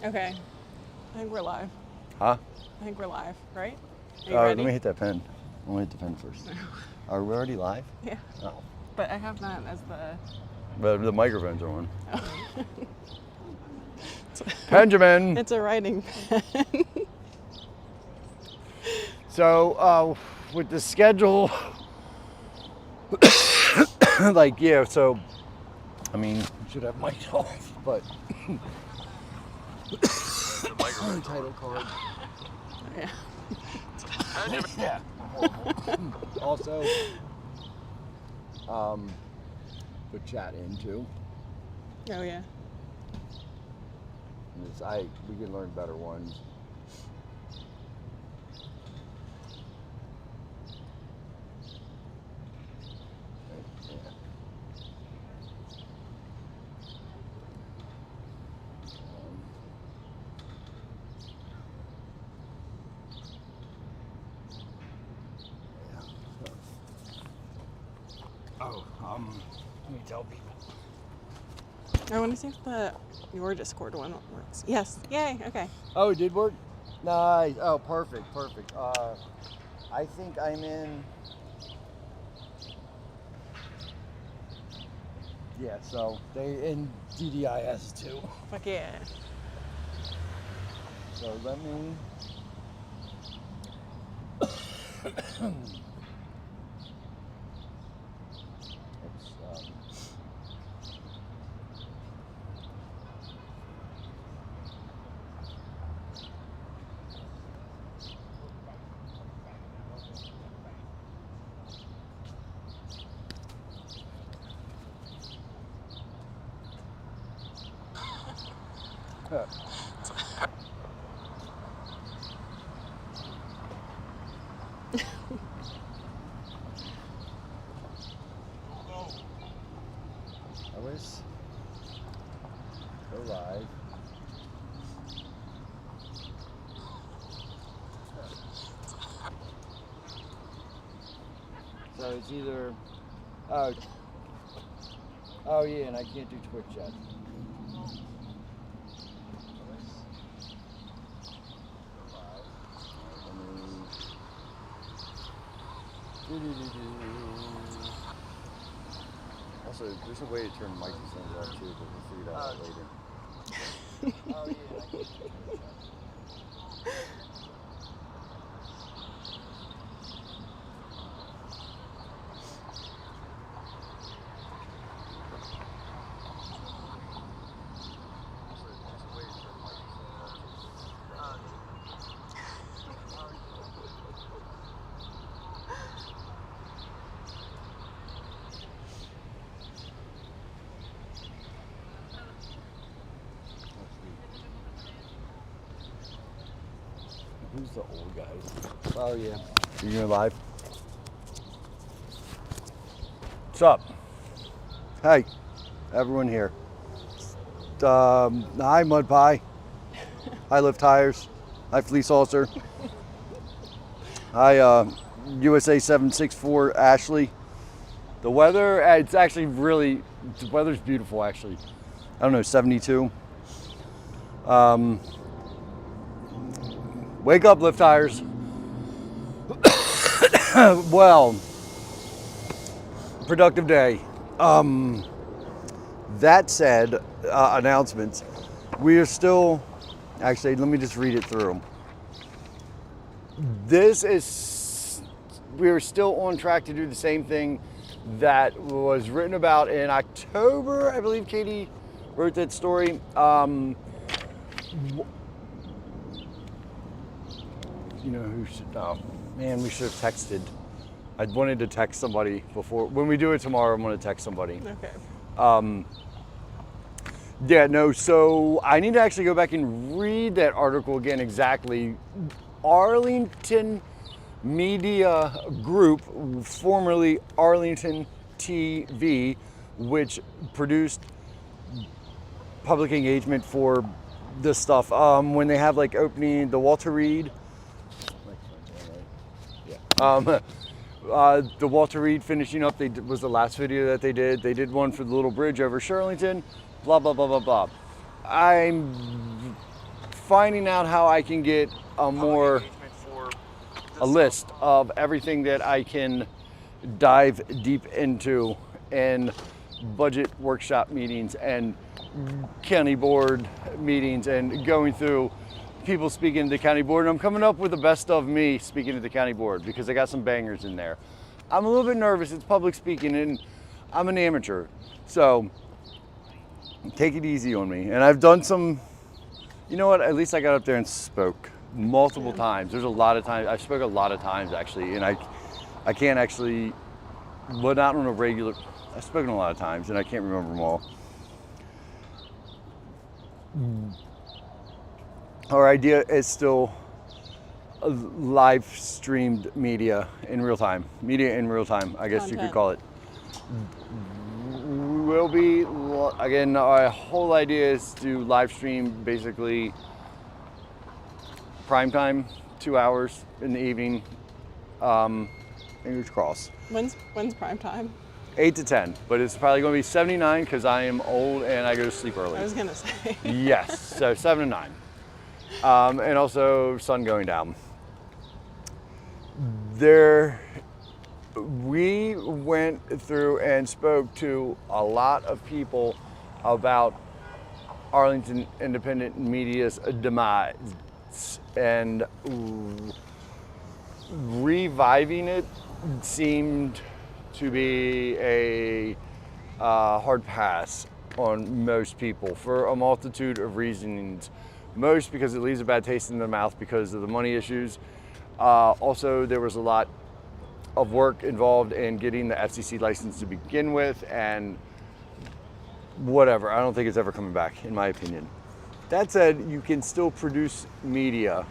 Okay. I think we're live. Huh? I think we're live, right? Are you Let ready? me hit that pen. I want to hit the pen first. Are we already live? Yeah. Oh. But I have that as the... But the microphones are on. Oh. Benjamin! It's a writing pen. So, with the schedule, like, yeah, so, I mean, we should have mic off, but the microphone title card. Yeah. Yeah. Also, put chat in too. Oh, yeah. We can learn better ones. Yeah. Let me tell people. I want to see if your Discord one works. Yes. Yay. Okay. Oh, it did work? Nice. Oh, perfect. I think I'm in. Yeah, so they in DDIS too. Fuck yeah. So let me. Go live. So it's either, oh yeah, and I can't do Twitch yet. Also, there's a way to turn microphones off too, but we'll figure that out later. Oh yeah, I can't do Twitch yet. Who's the old guys? Oh yeah. Are you going live? What's up? Hey, everyone here. Hi, Mud Pie. Hi, Lift Tires. Hi, Fleece Ulcer. Hi, USA 764 Ashley. The weather, it's actually the weather's beautiful actually. I don't know, 72. Wake up, Lift Tires. Well, productive day. That said, announcements. We are still, actually, let me just read it through. We are still on track to do the same thing that was written about in October. I believe Katie wrote that story. You know who should, oh man, we should have texted. I wanted to text somebody before. When we do it tomorrow, I'm going to text somebody. Okay. Yeah, no, so I need to actually go back and read that article again exactly. Arlington Media Group, formerly Arlington TV, which produced public engagement for this stuff. When they have like opening the Walter Reed. Yeah. The Walter Reed finishing up was the last video that they did. They did one for the little bridge over Shirlington, blah, blah, blah, blah, blah. I'm finding out how I can get a list of everything that I can dive deep into, and budget workshop meetings and county board meetings, and going through people speaking to the county board. And I'm coming up with the best of me speaking to the county board because I got some bangers in there. I'm a little bit nervous. It's public speaking and I'm an amateur. So take it easy on me. And I've done some, you know what, at least I got up there and spoke multiple times. There's a lot of times, I spoke a lot of times actually, and I can't actually, but not on a regular, I've spoken a lot of times and I can't remember them all. Our idea is still a live streamed media in real time. Media in real time, I guess you could call it. Will be, again, our whole idea is to live stream basically prime time, 2 hours in the evening, English cross. When's prime time? 8 to 10, but it's probably going to be 79 because I am old and I go to sleep early. I was gonna say. Yes, so 7 to 9. And also sun going down. We went through and spoke to a lot of people about Arlington Independent Media's demise, and reviving it seemed to be a hard pass on most people for a multitude of reasons. Most because it leaves a bad taste in the mouth because of the money issues. Also, there was a lot of work involved in getting the FCC license to begin with, and whatever. I don't think it's ever coming back, in my opinion. That said, you can still produce media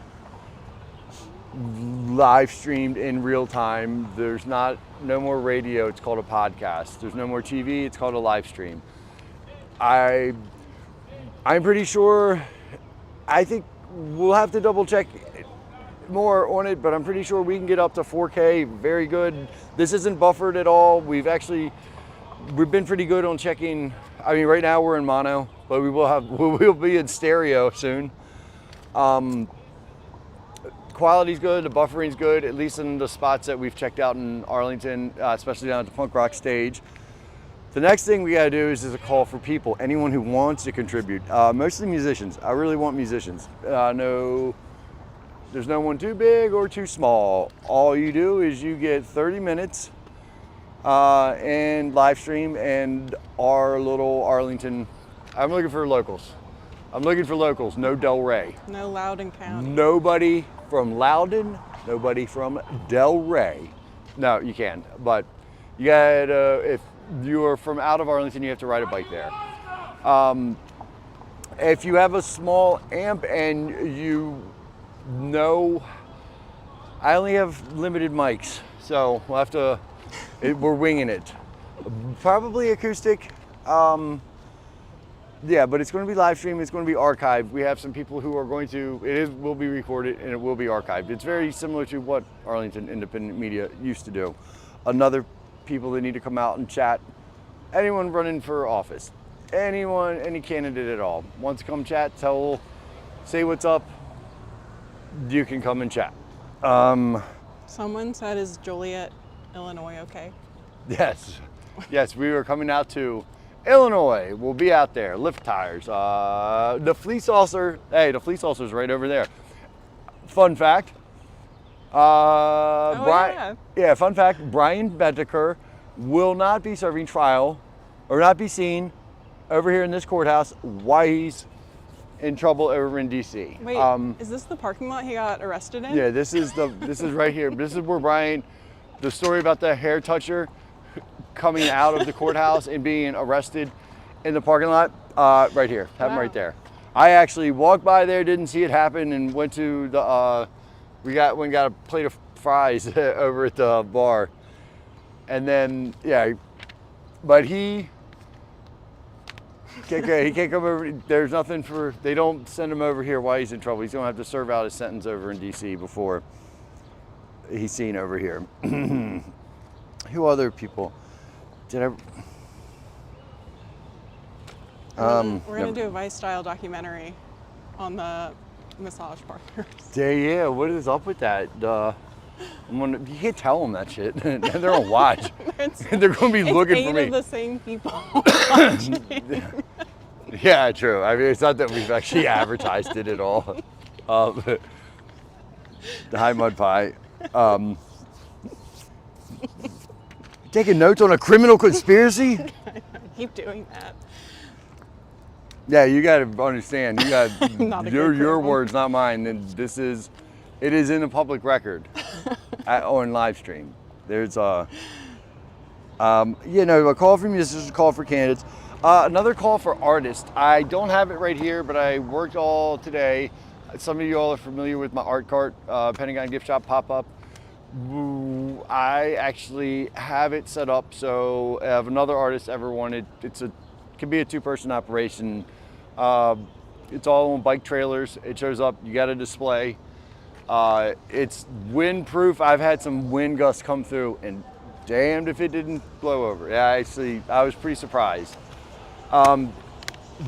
live streamed in real time. There's no more radio, it's called a podcast. There's no more TV, it's called a live stream. I'm pretty sure, I think we'll have to double check more on it, but I'm pretty sure we can get up to 4K very good. This isn't buffered at all. We've been pretty good on checking. I mean, right now we're in mono, but we'll be in stereo soon. Quality's good, the buffering's good, at least in the spots that we've checked out in Arlington, especially down at the punk rock stage. The next thing we gotta do is a call for people, anyone who wants to contribute, mostly musicians. I really want musicians. There's no one too big or too small. All you do is you get 30 minutes and live stream, and our little Arlington, I'm looking for locals. No Delray. No Loudoun County. Nobody from Loudoun, nobody from Delray. No, you can, but you gotta, if you're from out of Arlington, you have to ride a bike there. If you have a small amp and I only have limited mics, so we'll have to, we're winging it. Probably acoustic. Yeah, but it's going to be live streamed, it's going to be archived. We have some people who are going to, will be recorded and it will be archived. It's very similar to what Arlington Independent Media used to do. Another people that need to come out and chat. Anyone running for office, any candidate at all, wants to come chat, say what's up, you can come and chat. Someone said, is Joliet, Illinois okay? Yes, we were coming out to Illinois. We'll be out there, lift tires. The Fleece Ulcer, the Fleece Ulcer is right over there. Fun fact. Fun fact, Brian Bedeker will not be serving trial or not be seen over here in this courthouse while he's in trouble over in DC. Wait, is this the parking lot he got arrested in? Yeah, this is right here. This is where Brian, the story about the hair toucher coming out of the courthouse and being arrested in the parking lot, right here, happened right there. I actually walked by there, didn't see it happen, and went to the, went and got a plate of fries over at the bar. And then, yeah, but he can't come over. There's nothing they don't send him over here while he's in trouble. He's gonna have to serve out his sentence over in DC before he's seen over here. Who other people? We're gonna do a Vice style documentary on the massage parlors. Yeah, what is up with that? You can't tell them that shit. They're gonna watch. They're gonna be looking for me. Eight of the same people watching. Yeah, true. I mean, it's not that we've actually advertised it at all. The High Mud Pie. Taking notes on a criminal conspiracy? I keep doing that. Yeah, you got to understand. You got Not a good your criminal. words, not mine. And it is in the public record on live stream. There's a call for musicians, a call for candidates, another call for artists. I don't have it right here, but I worked all today. Some of you all are familiar with my art cart, Pentagon gift shop pop-up. I actually have it set up so if another artist ever wanted, it can be a 2-person operation. It's all on bike trailers. It shows up, you got a display. It's windproof. I've had some wind gusts come through and damned if it didn't blow over. Yeah, I was pretty surprised.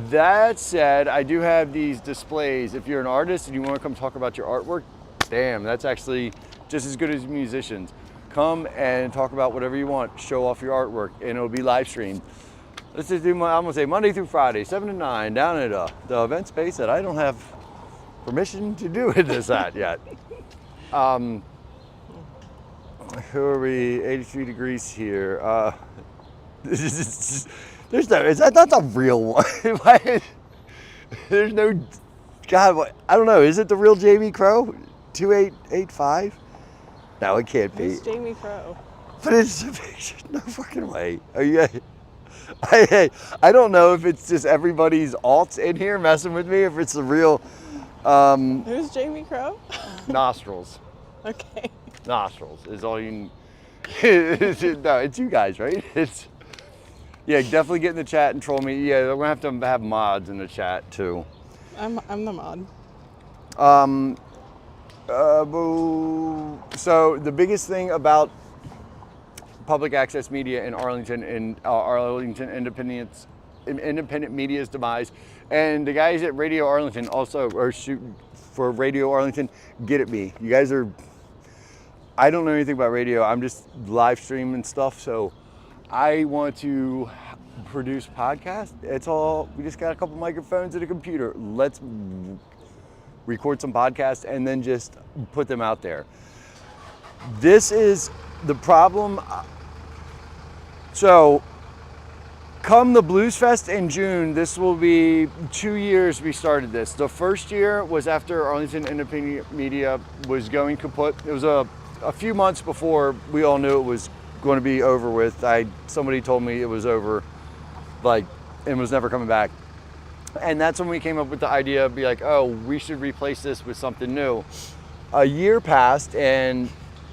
That said, I do have these displays. If you're an artist and you want to come talk about your artwork, damn, that's actually just as good as musicians. Come and talk about whatever you want, show off your artwork, and it'll be live streamed. Let's just do I'm gonna say Monday through Friday, 7 to 9, down at the event space that I don't have permission to do this at yet. Who are we? 83 degrees here. That's a real one. There's no, God, I don't know. Is it the real Jamie Crow? 2885? No, it can't be. Who's Jamie Crow? But it's a picture. No fucking way. Are you? I don't know if it's just everybody's alts in here messing with me, if it's the real. Who's Jamie Crow? Nostrils. Okay. Nostrils is all you. No, it's you guys, right? Yeah, definitely get in the chat and troll me. Yeah, we're gonna have mods in the chat too. I'm the mod. So the biggest thing about public access media in Arlington and Arlington independent media's demise, and the guys at Radio Arlington also are shooting for Radio Arlington. Get at me, you guys are. I don't know anything about radio. I'm just live streaming stuff, so I want to produce podcasts. It's all. We just got a couple microphones and a computer. Let's record some podcasts and then just put them out there. This is the problem. So come the Blues Fest in June, this will be 2 years we started this. The first year was after Arlington Independent Media was going kaput. It was a few months before we all knew it was going to be over with. Somebody told me it was over, and was never coming back. And that's when we came up with the idea of be like, oh, we should replace this with something new. A year passed and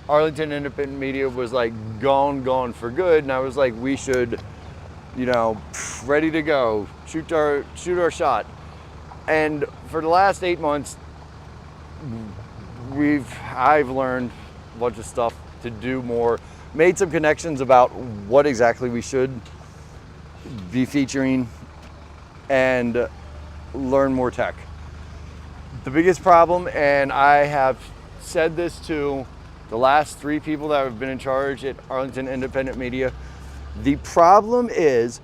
Arlington Independent Media was like gone for good. And I was like, we should, ready to go, shoot our shot. And for the last 8 months, I've learned a bunch of stuff to do more, made some connections about what exactly we should be featuring, and learn more tech. The biggest problem, and I have said this to the last 3 people that have been in charge at Arlington Independent Media, the problem is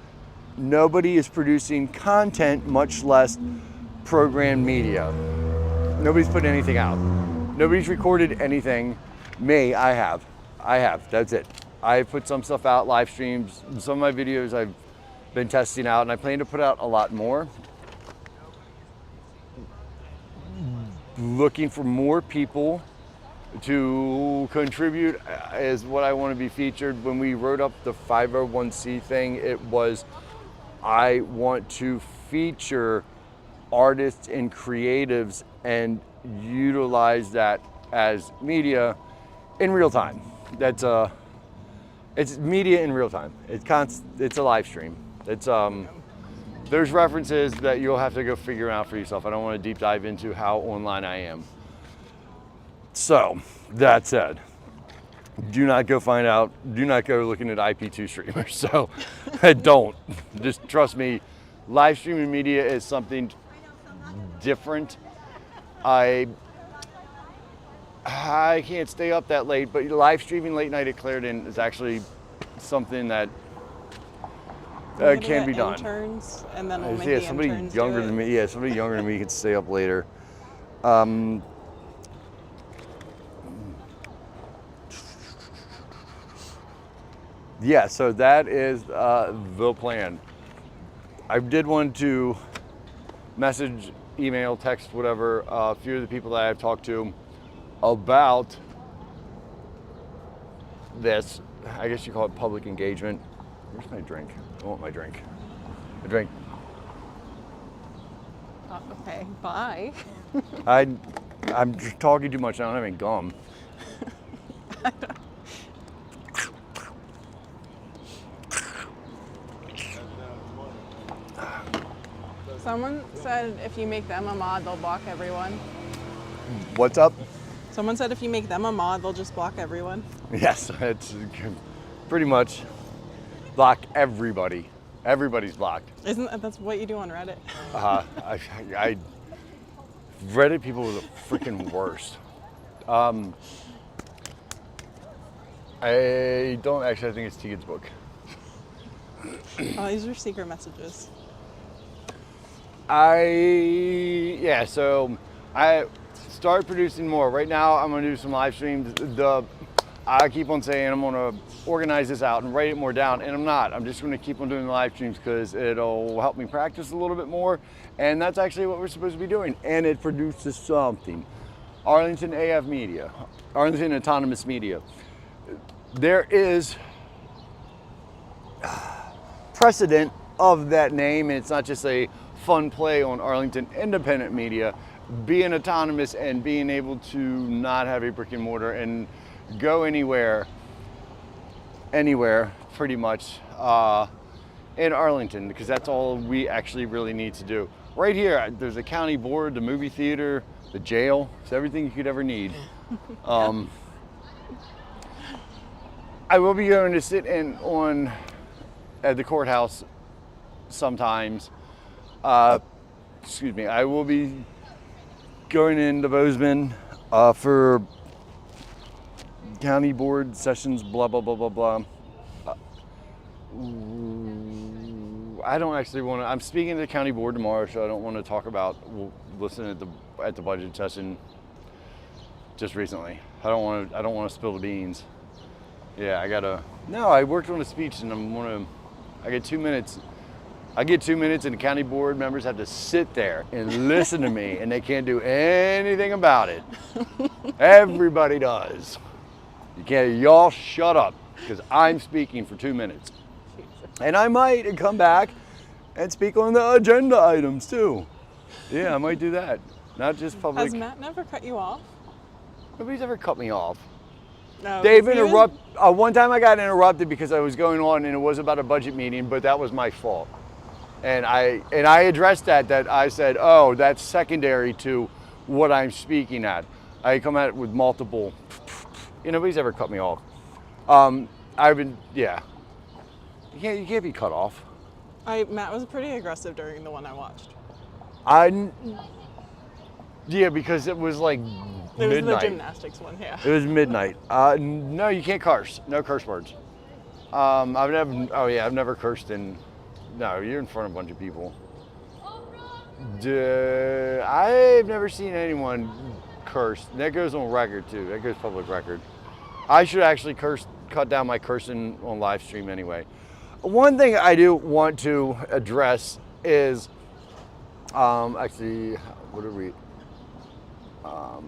nobody is producing content, much less programmed media. Nobody's putting anything out. Nobody's recorded anything. Me, I have. That's it. I put some stuff out, live streams. Some of my videos I've been testing out, and I plan to put out a lot more. Looking for more people to contribute is what I want to be featured. When we wrote up the 501c thing, it was, I want to feature artists and creatives and utilize that as media in real time. It's media in real time. It's a live stream. There's references that you'll have to go figure out for yourself. I don't want to deep dive into how online I am. So, that said, do not go looking at IP2 streamers. So, don't. Just trust me, live streaming media is something different. I can't stay up that late, but live streaming late night at Clarendon is actually something that We're gonna can get be done. interns, and then we'll make Yeah, the somebody interns younger do it. than me. Yeah, somebody younger than me can stay up later. Yeah, so that is the plan. I did want to message, email, text, whatever, a few of the people that I've talked to about this. I guess you call it public engagement. Where's my drink? I want my drink. A drink. Okay, bye. I'm just talking too much. I don't have any gum. Someone said if you make them a mod, they'll block everyone. What's up? Someone said if you make them a mod, they'll just block everyone. Yes, it's pretty much block everybody. Everybody's blocked. That's what you do on Reddit? I Reddit people are the freaking worst. I don't actually. I think it's Tegan's book. Oh, these are secret messages. So I start producing more. Right now I'm gonna do some live streams. I keep on saying I'm gonna organize this out and write it more down, and I'm not. I'm just gonna keep on doing the live streams because it'll help me practice a little bit more, and that's actually what we're supposed to be doing, and it produces something. Arlington AF Media, Arlington Autonomous Media. There is precedent of that name, and it's not just a fun play on Arlington Independent Media, being autonomous and being able to not have a brick and mortar and go anywhere pretty much in Arlington, because that's all we actually really need to do. Right here, there's a county board, the movie theater, the jail, it's everything you could ever need. I will be going to sit in at the courthouse sometimes. Excuse me. I will be going into Bozeman for county board sessions, blah, blah, blah, blah, blah. I don't actually want to, I'm speaking to the county board tomorrow, so I don't want to talk about listening at the budget session just recently. I don't want to spill the beans. Yeah, I worked on a speech and I get 2 minutes. I get 2 minutes and the county board members have to sit there and listen to me, and they can't do anything about it. Everybody does. Y'all shut up, because I'm speaking for 2 minutes. And I might come back and speak on the agenda items too. Yeah, I might do that. Not just public. Has Matt never cut you off? Nobody's ever cut me off. No. They've interrupted. One time I got interrupted because I was going on and it was about a budget meeting, but that was my fault. And I addressed that I said, oh, that's secondary to what I'm speaking at. I come at it with multiple. Nobody's ever cut me off. Yeah. You can't be cut off. Matt was pretty aggressive during the one I watched. Yeah, because it was like It was midnight. the gymnastics one, yeah. It was midnight. No, you can't curse. No curse words. I've never cursed in. No, you're in front of a bunch of people. I've never seen anyone curse. That goes on record too. That goes public record. I should actually cut down my cursing on live stream anyway. One thing I do want to address is, actually, what are we? I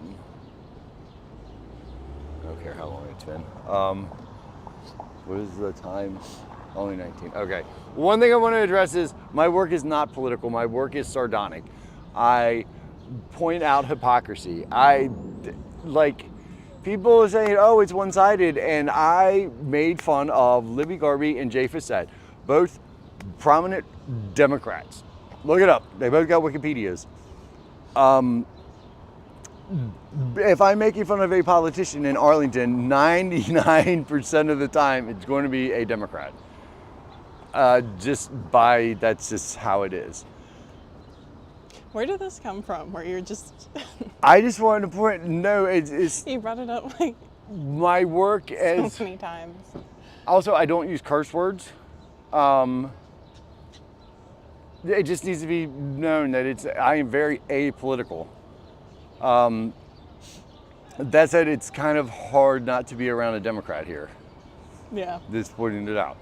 don't care how long it's been. What is the time? Only 19. Okay. One thing I want to address is my work is not political. My work is sardonic. I point out hypocrisy. People are saying, oh, it's one-sided, and I made fun of Libby Garvey and Jay Facette, both prominent Democrats. Look it up. They both got Wikipedias. If I'm making fun of a politician in Arlington, 99% of the time, it's going to be a Democrat. That's just how it is. Where did this come from? Where you're just I just wanted to point. No, it's you brought it up like my work as. so many times. Also, I don't use curse words. It just needs to be known that I am very apolitical. That said, it's kind of hard not to be around a Democrat here. Yeah. Just pointing it out.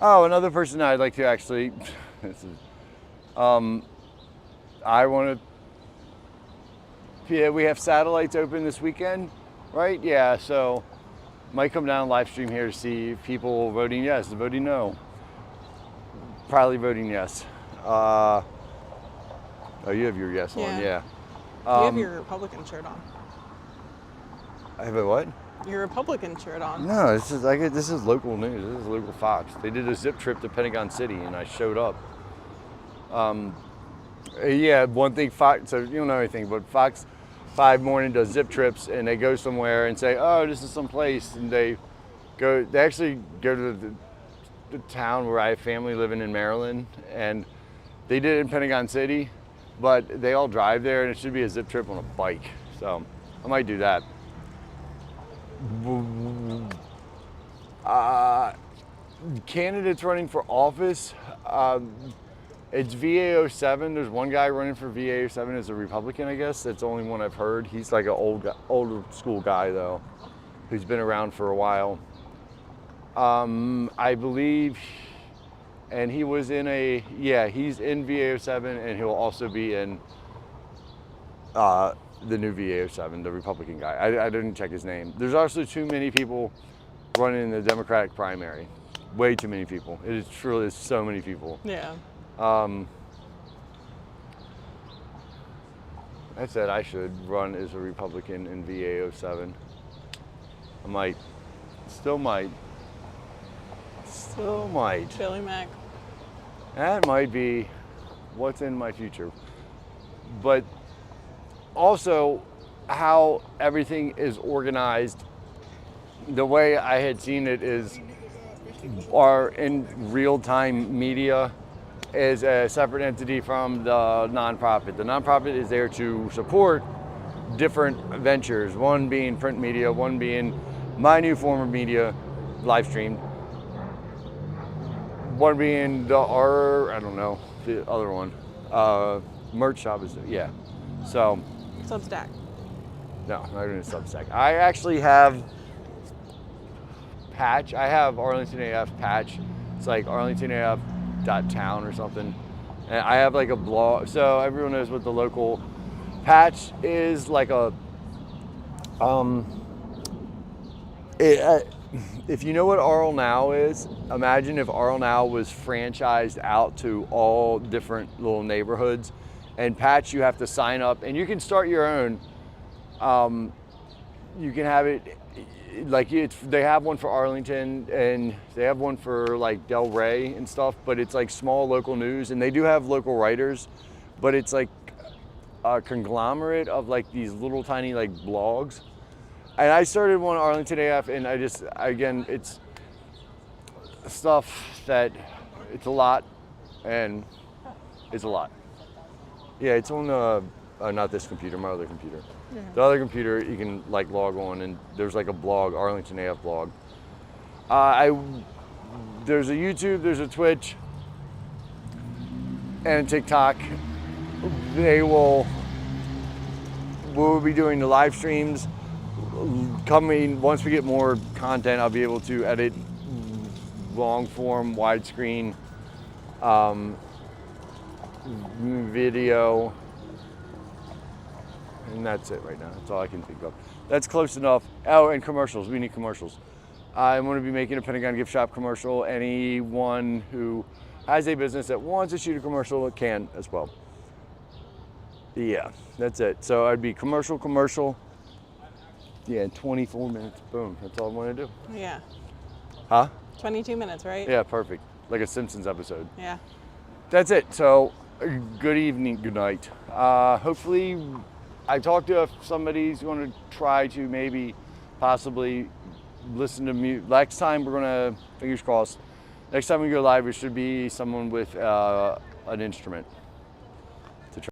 Oh, another person I'd like to actually. This is, I want to. Yeah, we have satellites open this weekend, right? Yeah, so might come down live stream here to see people voting yes, voting no. Probably voting yes. Oh, you have your yes on, yeah. You have your Republican shirt on. I have a what? Your Republican shirt on. No, this is local news. This is local Fox. They did a zip trip to Pentagon City, and I showed up. Yeah, one thing Fox. So you don't know anything, but Fox 5 Morning does zip trips, and they go somewhere and say, "Oh, this is some place," and they actually go to the town where I have family living in Maryland, and they did it in Pentagon City, but they all drive there, and it should be a zip trip on a bike. So I might do that. Candidates running for office, it's VA07. There's one guy running for VA07 as a Republican, I guess. That's the only one I've heard. He's like an older school guy though, who's been around for a while. I believe, and he was in he's in VA07, and he'll also be in the new VA07, the Republican guy. I didn't check his name. There's also too many people running in the Democratic primary. Way too many people. It is truly so many people. Yeah. I said I should run as a Republican in VA07. I might. Still might. Billy Mack. That might be what's in my future. But also how everything is organized, the way I had seen it is our in real-time media is a separate entity from the nonprofit. The nonprofit is there to support different ventures, one being print media, one being my new form of media, live streamed, one being the other one, merch shop is, yeah. So. Substack. No, not even a Substack. I actually have patch. I have Arlington AF patch. It's like arlingtonaf.town or something. And I have like a blog, so everyone knows what the local patch is. Like a, if you know what RL Now is, imagine if RL Now was franchised out to all different little neighborhoods. And patch, you have to sign up, and you can start your own. You can have it like they have one for Arlington, and they have one for like Del Rey and stuff, but it's like small local news, and they do have local writers, but it's like a conglomerate of like these little tiny like blogs. And I started one Arlington AF, and it's stuff that it's a lot, and it's a lot. Yeah, it's on not this computer, my other computer. Yeah. The other computer, you can like log on, and there's like a blog, Arlington AF blog. There's a YouTube, there's a Twitch, and a TikTok. We'll be doing the live streams. Coming, once we get more content, I'll be able to edit long form, widescreen, video, and that's it right now. That's all I can think of. That's close enough. Oh, and commercials. We need commercials. I'm going to be making a Pentagon gift shop commercial. Anyone who has a business that wants to shoot a commercial can as well. Yeah, that's it. So I'd be commercial. Yeah, 24 minutes. Boom. That's all I want to do. Yeah. Huh? 22 minutes, right? Yeah, perfect. Like a Simpsons episode. Yeah. That's it. So, good evening, good night. Hopefully, I talked to somebody who's going to try to maybe possibly listen to me. Next time we're going to, fingers crossed, next time we go live, it should be someone with an instrument.